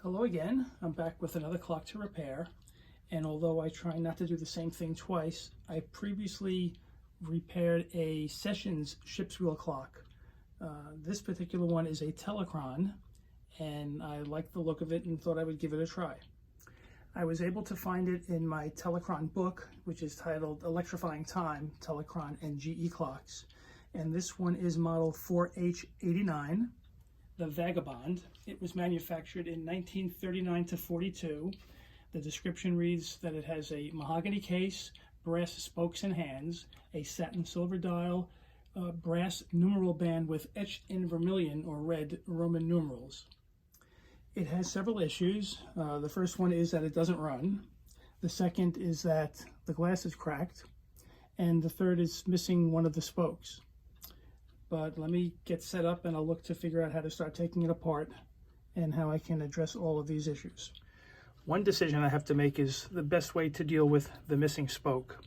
Hello again. I'm back with another clock to repair, and although I try not to do the same thing twice, I previously repaired a Sessions ship's wheel clock. This particular one is a Telechron, and I liked the look of it and thought I would give it a try. I was able to find it in my Telechron book, which is titled Electrifying Time, Telechron and GE Clocks, and this one is model 4H89. The Vagabond. It was manufactured in 1939 to 42. The description reads that it has a mahogany case, brass spokes and hands, a satin silver dial, brass numeral band with etched in vermilion or red Roman numerals. It has several issues. The first one is that it doesn't run. The second is that the glass is cracked. And the third is missing one of the spokes. But let me get set up and I'll look to figure out how to start taking it apart and how I can address all of these issues. One decision I have to make is the best way to deal with the missing spoke.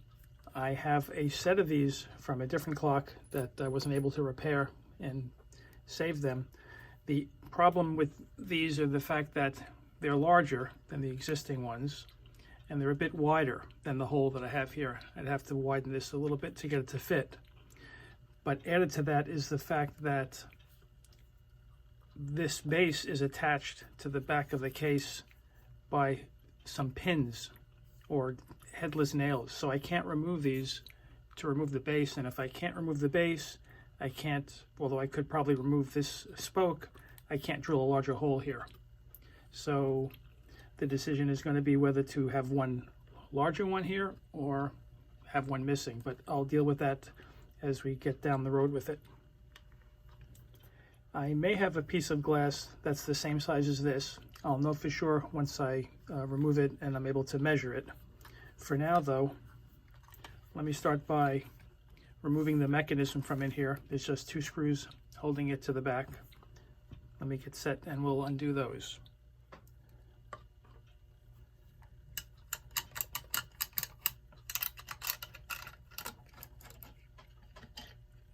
I have a set of these from a different clock that I wasn't able to repair and save them. The problem with these are the fact that they're larger than the existing ones and they're a bit wider than the hole that I have here. I'd have to widen this a little bit to get it to fit. But added to that is the fact that this base is attached to the back of the case by some pins or headless nails. So I can't remove these to remove the base. And if I can't remove the base, I can't, although I could probably remove this spoke, I can't drill a larger hole here. So the decision is going to be whether to have one larger one here or have one missing. But I'll deal with that as we get down the road with it. I may have a piece of glass that's the same size as this. I'll know for sure once I remove it and I'm able to measure it. For now though, let me start by removing the mechanism from in here. There's just two screws holding it to the back. Let me get set and we'll undo those.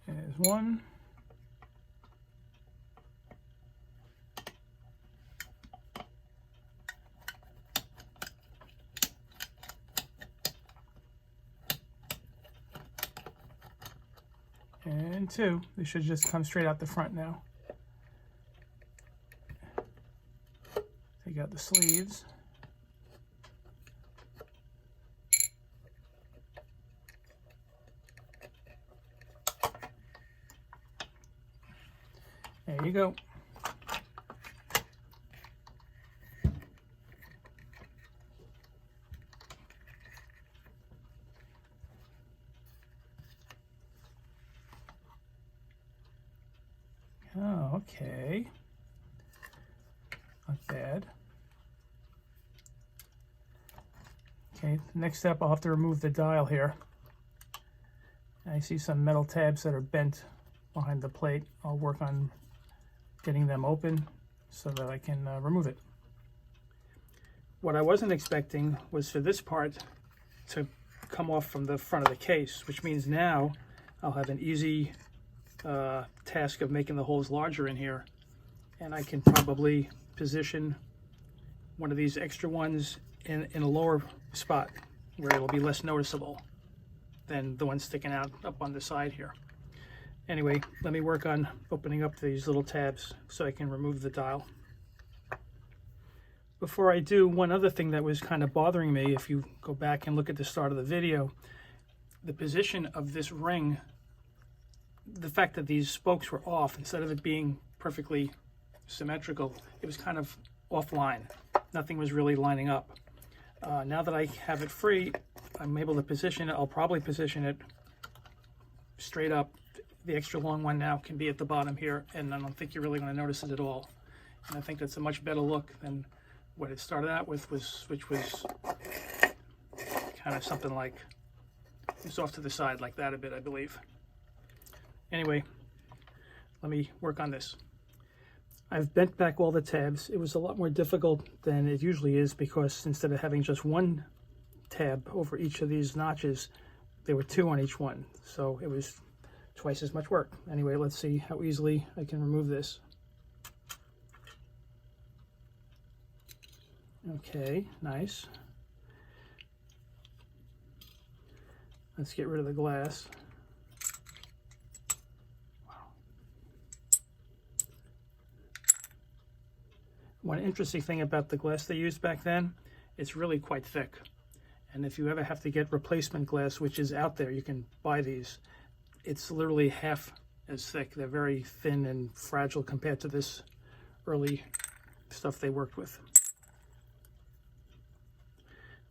There's one. And two. They should just come straight out the front now. Take out the sleeves. There you go. Oh, okay. Not bad. Okay, next step, I'll have to remove the dial here. I see some metal tabs that are bent behind the plate. I'll work on getting them open so that I can remove it. What I wasn't expecting was for this part to come off from the front of the case, which means now I'll have an easy task of making the holes larger in here, and I can probably position one of these extra ones in a lower spot where it'll be less noticeable than the one sticking out up on the side here. Anyway, let me work on opening up these little tabs so I can remove the dial. Before I do, one other thing that was kind of bothering me, if you go back and look at the start of the video, the position of this ring, the fact that these spokes were off, instead of it being perfectly symmetrical, it was kind of offline. Nothing was really lining up. Now that I have it free, I'm able to position it. I'll probably position it straight up. The extra long one now can be at the bottom here, and I don't think you're really going to notice it at all. And I think that's a much better look than what it started out with, which was kind of something like, it's off to the side like that a bit, I believe. Anyway, let me work on this. I've bent back all the tabs. It was a lot more difficult than it usually is because instead of having just one tab over each of these notches, there were two on each one. So it was twice as much work. Anyway, let's see how easily I can remove this. Okay, nice. Let's get rid of the glass. Wow. One interesting thing about the glass they used back then, it's really quite thick. And if you ever have to get replacement glass, which is out there, you can buy these. It's literally half as thick. They're very thin and fragile compared to this early stuff they worked with.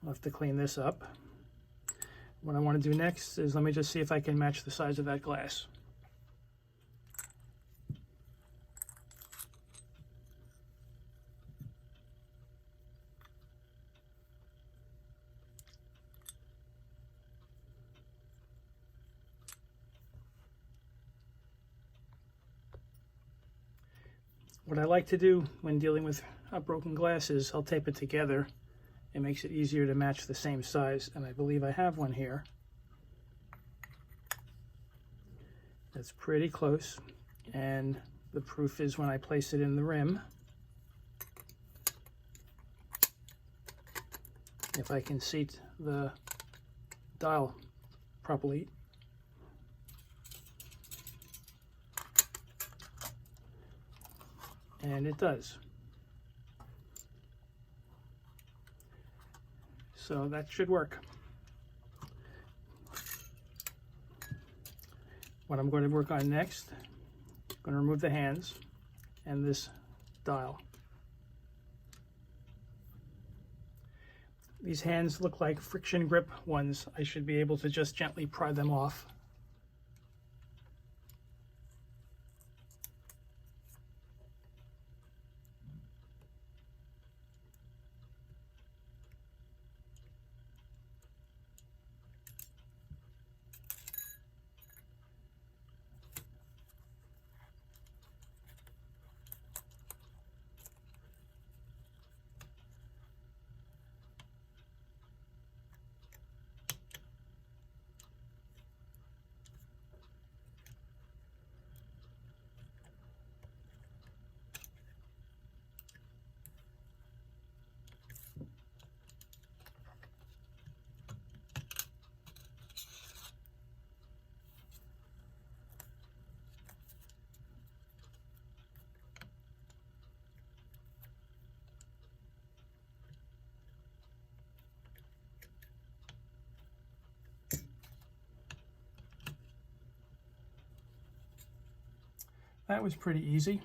I'll have to clean this up. What I want to do next is let me just see if I can match the size of that glass. What I like to do when dealing with broken glass is I'll tape it together. It makes it easier to match the same size, and I believe I have one here. That's pretty close, and the proof is when I place it in the rim. If I can seat the dial properly. And it does. So that should work. What I'm going to work on next, I'm going to remove the hands and this dial. These hands look like friction grip ones. I should be able to just gently pry them off. That was pretty easy.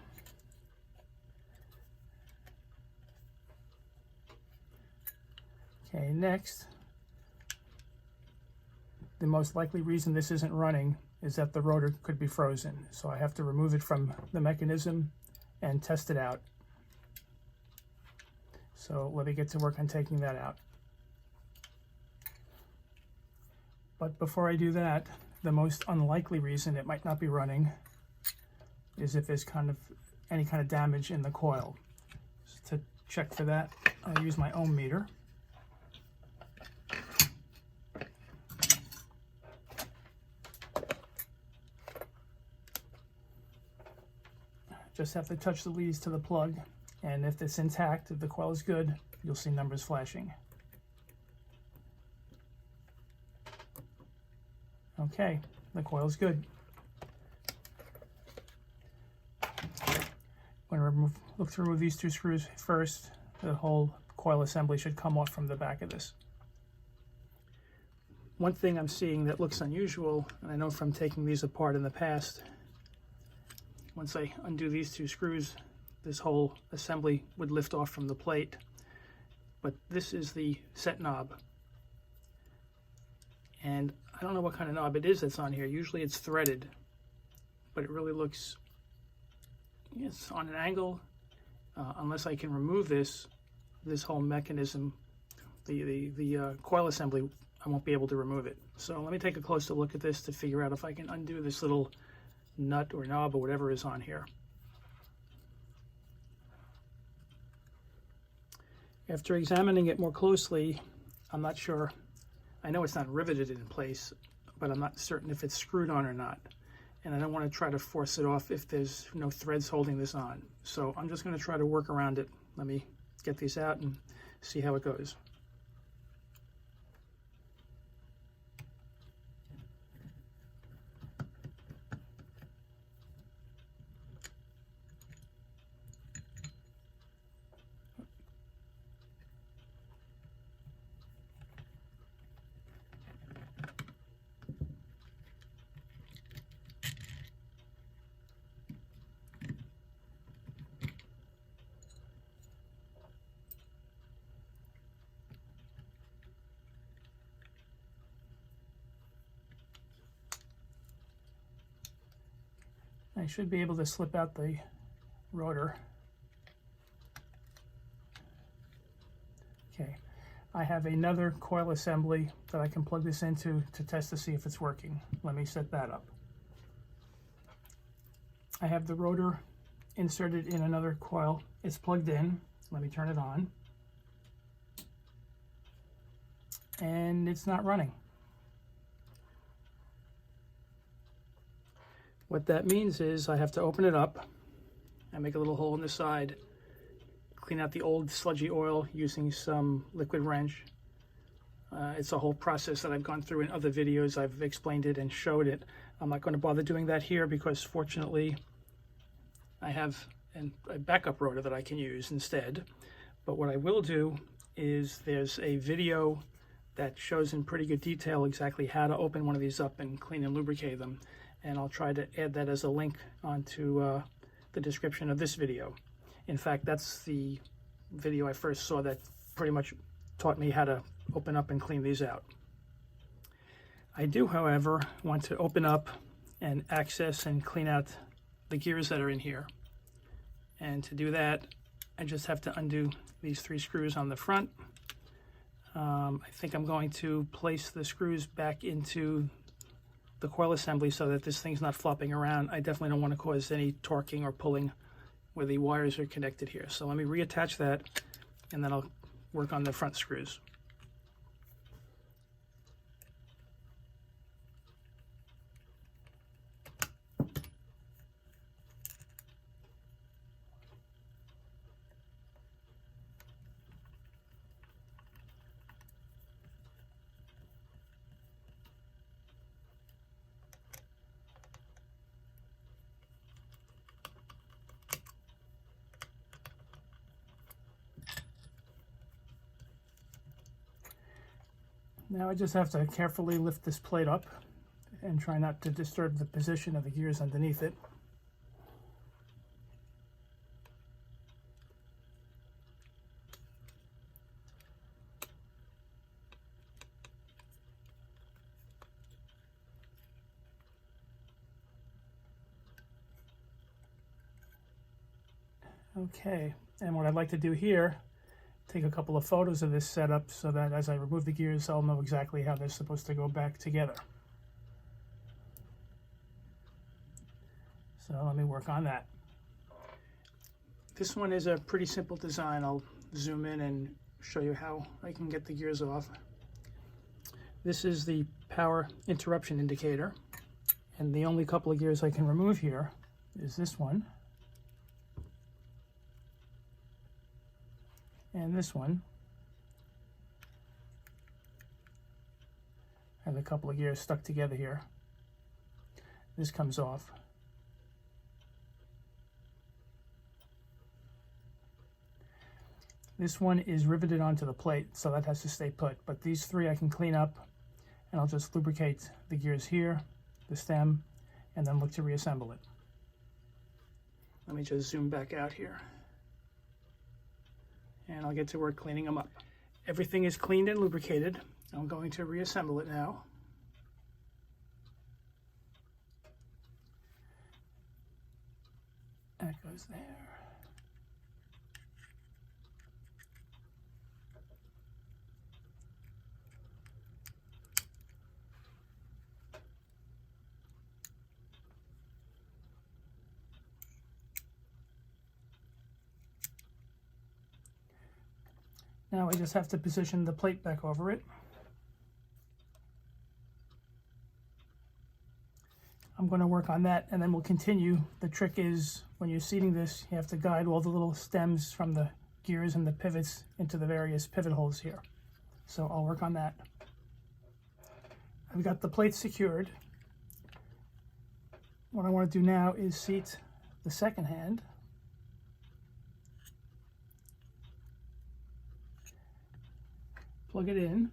Okay, next, the most likely reason this isn't running is that the rotor could be frozen. So I have to remove it from the mechanism and test it out. So let me get to work on taking that out. But before I do that, the most unlikely reason it might not be running is if there's any kind of damage in the coil. So to check for that, I use my ohm meter. Just have to touch the leads to the plug, and if it's intact, if the coil is good, you'll see numbers flashing. Okay, the coil is good. I'm going to look to remove these two screws first. The whole coil assembly should come off from the back of this. One thing I'm seeing that looks unusual, and I know from taking these apart in the past, once I undo these two screws, this whole assembly would lift off from the plate. But this is the set knob. And I don't know what kind of knob it is that's on here. Usually it's threaded, but it really looks, it's on an angle. Unless I can remove this whole mechanism, the coil assembly, I won't be able to remove it. So let me take a closer look at this to figure out if I can undo this little nut or knob or whatever is on here. After examining it more closely, I'm not sure. I know it's not riveted in place, but I'm not certain if it's screwed on or not. And I don't want to try to force it off if there's no threads holding this on. So I'm just going to try to work around it. Let me get these out and see how it goes. I should be able to slip out the rotor. Okay, I have another coil assembly that I can plug this into to test to see if it's working. Let me set that up. I have the rotor inserted in another coil. It's plugged in. Let me turn it on. And it's not running. What that means is I have to open it up and make a little hole in the side, clean out the old sludgy oil using some liquid wrench. It's a whole process that I've gone through in other videos. I've explained it and showed it. I'm not going to bother doing that here because fortunately I have a backup rotor that I can use instead. But what I will do is there's a video that shows in pretty good detail exactly how to open one of these up and clean and lubricate them. And I'll try to add that as a link onto the description of this video. In fact, that's the video I first saw that pretty much taught me how to open up and clean these out. I do, however, want to open up and access and clean out the gears that are in here. And to do that, I just have to undo these 3 screws on the front. I think I'm going to place the screws back into the coil assembly so that this thing's not flopping around. I definitely don't want to cause any torquing or pulling where the wires are connected here. So let me reattach that and then I'll work on the front screws. Now I just have to carefully lift this plate up and try not to disturb the position of the gears underneath it. Okay, and what I'd like to do here, take a couple of photos of this setup so that as I remove the gears, I'll know exactly how they're supposed to go back together. So let me work on that. This one is a pretty simple design. I'll zoom in and show you how I can get the gears off. This is the power interruption indicator, and the only couple of gears I can remove here is this one and this one. I have a couple of gears stuck together here. This comes off. This one is riveted onto the plate, so that has to stay put. But these 3 I can clean up, and I'll just lubricate the gears here, the stem, and then look to reassemble it. Let me just zoom back out here. And I'll get to work cleaning them up. Everything is cleaned and lubricated. I'm going to reassemble it now. That goes there. Now I just have to position the plate back over it. I'm going to work on that and then we'll continue. The trick is when you're seating this, you have to guide all the little stems from the gears and the pivots into the various pivot holes here. So I'll work on that. I've got the plates secured. What I want to do now is seat the second hand. Plug it in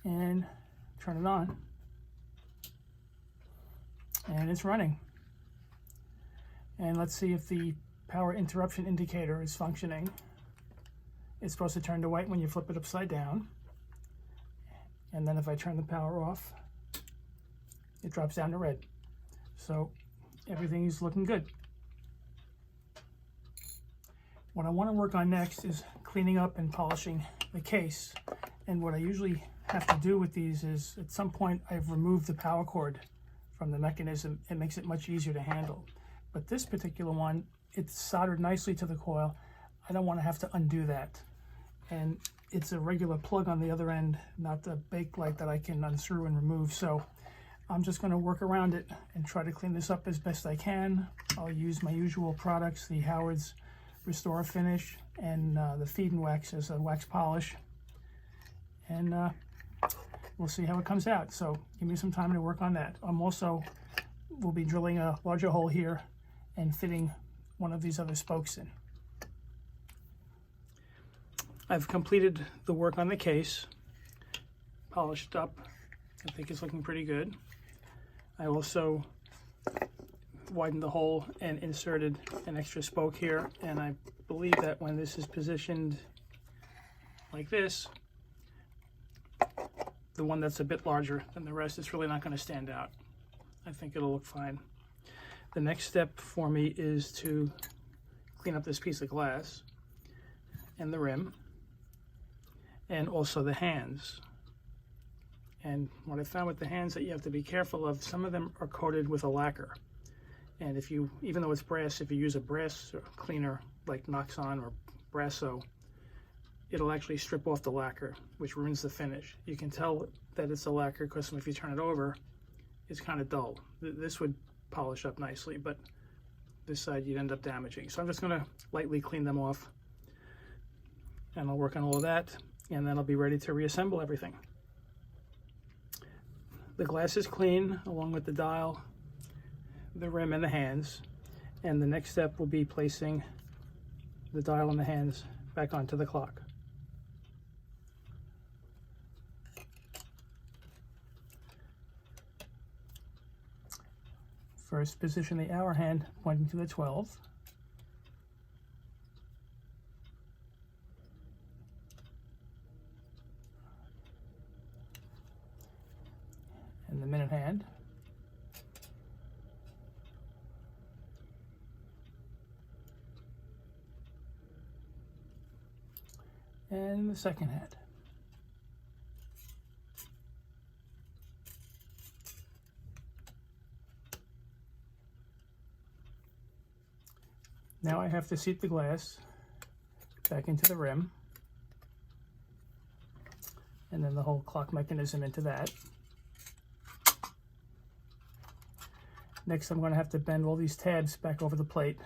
and turn it on. And it's running. And let's see if the power interruption indicator is functioning. It's supposed to turn to white when you flip it upside down. And then if I turn the power off, it drops down to red. So everything is looking good. What I want to work on next is cleaning up and polishing the case. And what I usually have to do with these is, at some point I've removed the power cord from the mechanism. It makes it much easier to handle. But this particular one, it's soldered nicely to the coil. I don't want to have to undo that. And it's a regular plug on the other end, not the bake light that I can unscrew and remove. So I'm just going to work around it and try to clean this up as best I can. I'll use my usual products, the Howard's Restore Finish and the Feed and Wax as a wax polish. And we'll see how it comes out. So give me some time to work on that. We'll be drilling a larger hole here and fitting one of these other spokes in. I've completed the work on the case, polished up. I think it's looking pretty good. I also widened the hole and inserted an extra spoke here, and I believe that when this is positioned like this, the one that's a bit larger than the rest is really not going to stand out. I think it'll look fine. The next step for me is to clean up this piece of glass and the rim and also the hands. And what I found with the hands that you have to be careful of, some of them are coated with a lacquer. And if you, even though it's brass, if you use a brass cleaner like Noxon or Brasso, it'll actually strip off the lacquer, which ruins the finish. You can tell that it's a lacquer because if you turn it over, it's kind of dull. This would polish up nicely, but this side you'd end up damaging. So I'm just going to lightly clean them off, and I'll work on all of that, and then I'll be ready to reassemble everything. The glass is clean, along with the dial, the rim, and the hands, and the next step will be placing the dial and the hands back onto the clock. First, position the hour hand pointing to the 12. And the minute hand. And the second hand. Now I have to seat the glass back into the rim, and then the whole clock mechanism into that. Next, I'm going to have to bend all these tabs back over the plate,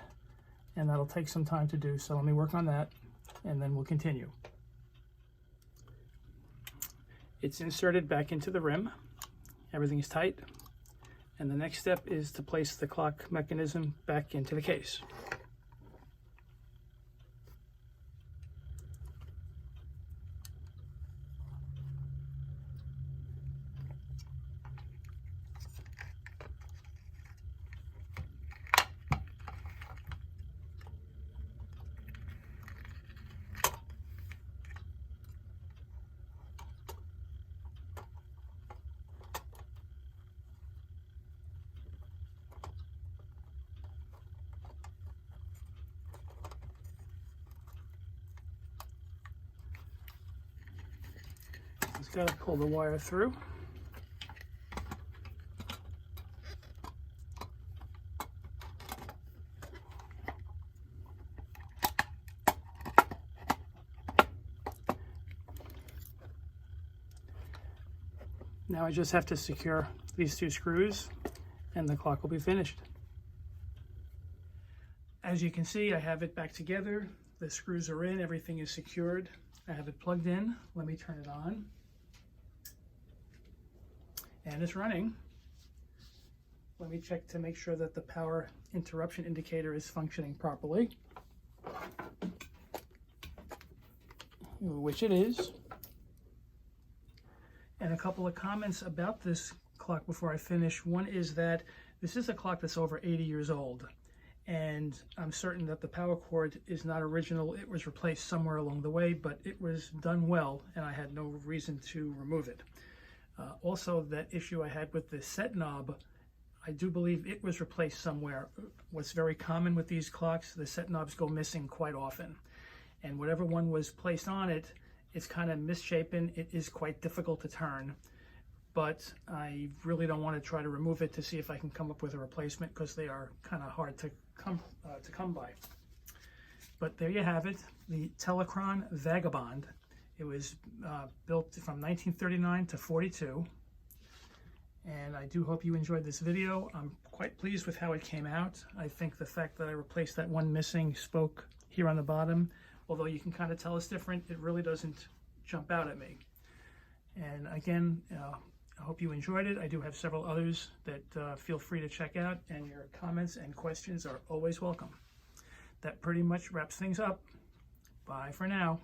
and that'll take some time to do. So let me work on that, and then we'll continue. It's inserted back into the rim. Everything's tight. And the next step is to place the clock mechanism back into the case. Just got to pull the wire through. Now I just have to secure these two screws and the clock will be finished. As as you can see, I have it back together. The screws are in, everything is secured. I have it plugged in. Let me turn it on. And it's running. Let me check to make sure that the power interruption indicator is functioning properly, which it is. And a couple of comments about this clock before I finish. One is that this is a clock that's over 80 years old, and I'm certain that the power cord is not original. It was replaced somewhere along the way, but it was done well, and I had no reason to remove it. Also, that issue I had with the set knob, I do believe it was replaced somewhere. What's very common with these clocks, the set knobs go missing quite often. And whatever one was placed on it, it's kind of misshapen. It is quite difficult to turn, but I really don't want to try to remove it to see if I can come up with a replacement, because they are kind of hard to come by. But there you have it, the Telechron Vagabond. It was built from 1939 to 42. And I do hope you enjoyed this video. I'm quite pleased with how it came out. I think the fact that I replaced that one missing spoke here on the bottom, although you can kind of tell it's different, it really doesn't jump out at me. And again, I hope you enjoyed it. I do have several others that feel free to check out, and your comments and questions are always welcome. That pretty much wraps things up. Bye for now.